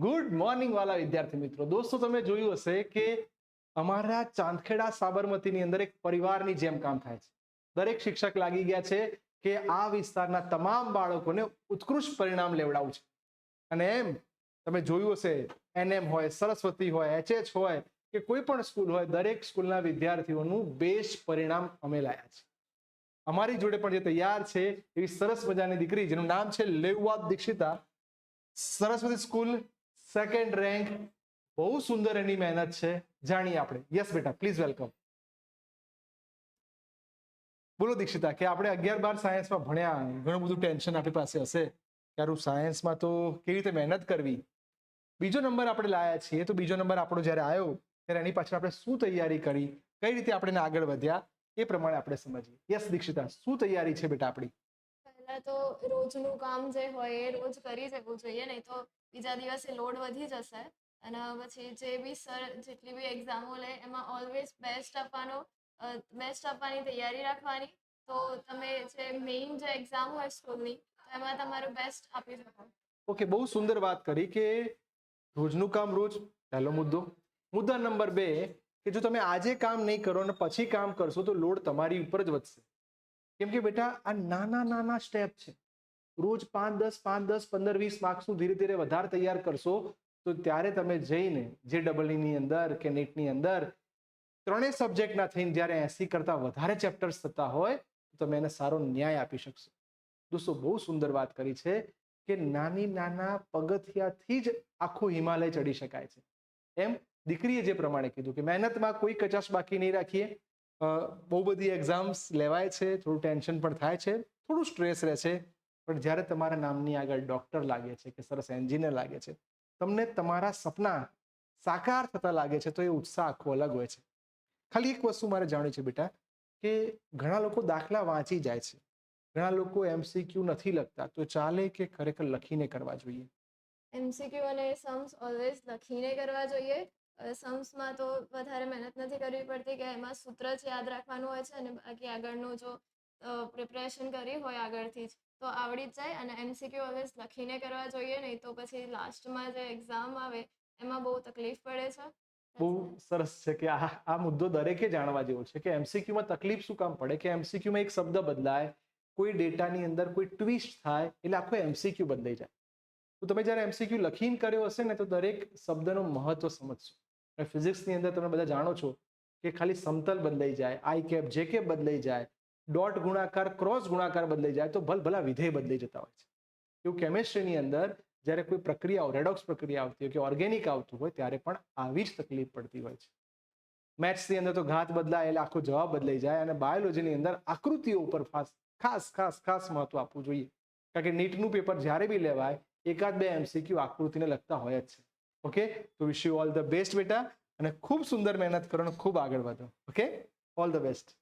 Good morning વાલા વિદ્યાર્થી મિત્રો. દોસ્તો, તમે જોયું હશે કે અમારા ચાંદખેડા સાબરમતીની અંદર એક પરિવારની જેમ કામ થાય છે. દરેક શિક્ષક લાગી ગયા છે કે આ વિસ્તારના તમામ બાળકોને ઉત્કૃષ્ટ પરિણામ લેવડાવવું છે. અને એમ તમે જોયું હશે, NM હોય, સરસ્વતી હોય, HH હોય કે કોઈ પણ સ્કૂલ હોય, દરેક સ્કૂલના વિદ્યાર્થીઓનું બેસ્ટ પરિણામ અમે લાયા છે. અમારી જોડે પણ જે તૈયાર છે એવી સરસ મજાની દીકરી જેનું નામ છે Leuva Dikshita, Saraswati school second rank. બહુ સુંદર એની મહેનત છે, જાણીએ આપણે. યસ બેટા, પ્લીઝ વેલકમ. બોલો દીક્ષિતા, કે આપણે 11-12 સાયન્સમાં ભણ્યા, ઘણું બધું ટેન્શન આપણી પાસે હશે કે સાયન્સમાં તો કેવી રીતે મહેનત કરવી. બીજો નંબર આપણે લાયા છીએ, તો બીજો નંબર આપણો જ્યારે આવ્યો ત્યારે એની પાછળ આપણે શું તૈયારી કરી, કઈ રીતે આપણે આગળ વધ્યા, એ પ્રમાણે આપણે સમજીએ. યસ દીક્ષિતા, શું તૈયારી છે બેટા આપણી? પહેલા તો રોજનું કામ જે હોય એ રોજ કરી જવું જોઈએ, નહીં તો બીજા દિવસે લોડ વધી જશે. અને પછી જે બી સર જેટલી બી એક્ઝામો લે એમાં ઓલવેઝ બેસ્ટ આપવાની તૈયારી રાખવાની. તો તમે જે મેઇન જે એક્ઝામ હોય સ્કૂલની, તો એમાં તમારું બેસ્ટ આપી શકો. ઓકે, બહુ સુંદર વાત કરી કે રોજનું કામ રોજ, પહેલો મુદ્દો. મુદ્દા નંબર 2 કે જો તમે આજે કામ નહીં કરો અને પછી કામ કરશો તો લોડ તમારી ઉપર જ વધશે. કેમ કે બેટા આ નાના નાના સ્ટેપ છે. રોજ 5-10, 5-10, 15-20 માર્ક્સનું ધીરે ધીરે વધારે તૈયાર કરશો તો ત્યારે તમે જઈને JEE અંદર કે નીટની અંદર ત્રણેય સબ્જેક્ટના થઈને જ્યારે 80 કરતા વધારે ચેપ્ટર્સ થતા હોય તો તમે એને સારો ન્યાય આપી શકશો. દોસ્તો, બહુ સુંદર વાત કરી છે કે નાની નાના પગથિયાથી જ આખું હિમાલય ચડી શકાય છે. એમ દીકરીએ જે પ્રમાણે કીધું કે મહેનતમાં કોઈ કચાશ બાકી નહીં રાખીએ. બહુ બધી એક્ઝામ્સ લેવાય છે, થોડું ટેન્શન પણ થાય છે, થોડું સ્ટ્રેસ રહે છે, પણ જ્યારે તમારા નામની આગળ ડોક્ટર લાગે છે કે સરસ એન્જિનિયર લાગે છે, તમને તમારા સપના સાકાર થતા લાગે છે, તો એ ઉત્સાહ આખો અલગ હોય છે. ખાલી એક વસ્તુ મારે જાણવી છે બેટા, કે ઘણા લોકો દાખલા વાંચી જાય છે, ઘણા લોકો MCQ નથી લખતા, તો ચાલે કે ખરેખર લખીને કરવા જોઈએ? MCQ અને સમ્સ ઓલવેઝ લખીને કરવા જોઈએ. સમ્સમાં તો વધારે મહેનત નથી કરવી પડતી, કે એમાં સૂત્ર જ યાદ રાખવાનું હોય છે, અને બાકી આગળનું જો પ્રિપરેશન કરી હોય આગળથી જ તો આવડી જ જાય. અને MCQ ઓલવેઝ લખીને કરવા જોઈએ, નહીં તો પછી લાસ્ટમાં જે એક્ઝામ આવે એમાં બહુ તકલીફ પડે છે. બહુ સરસ છે કે આ મુદ્દો દરેકે જાણવા જેવો છે કે MCQમાં તકલીફ શું કામ પડે, કે MCQમાં એક શબ્દ બદલાય, કોઈ ડેટાની અંદર કોઈ ટ્વિસ્ટ થાય એટલે આખો MCQ બદલાઈ જાય. તો તમે જ્યારે MCQ લખીને કર્યો હશે ને તો દરેક શબ્દનું મહત્વ સમજશો. ફિઝિક્સની અંદર તમે બધા જાણો છો કે ખાલી સમતલ બદલાઈ જાય, આઈ કેપ જે કેપ બદલાઈ જાય, ડોટ ગુણાકાર ક્રોસ ગુણાકાર બદલાઈ જાય તો ભલભલા વિધેય બદલાઈ જતા હોય છે. એવું કેમેસ્ટ્રીની અંદર જ્યારે કોઈ પ્રક્રિયાઓ રેડોક્સ પ્રક્રિયા આવતી હોય કે ઓર્ગેનિક આવતું હોય ત્યારે પણ આવી જ તકલીફ પડતી હોય છે. મેથ્સની અંદર તો ઘાત બદલાય એટલે આખો જવાબ બદલાઈ જાય, અને બાયોલોજીની અંદર આકૃતિઓ ઉપર ખાસ ખાસ ખાસ મહત્વ આપવું જોઈએ. કારણ કે નીટનું પેપર જ્યારે બી લેવાય 1-2 MCQ આકૃતિને લગતા હોય જ છે. ઓકે, તો wish you all the best બેટા, અને ખૂબ સુંદર મહેનત કરો અને ખૂબ આગળ વધો. Okay, all the best.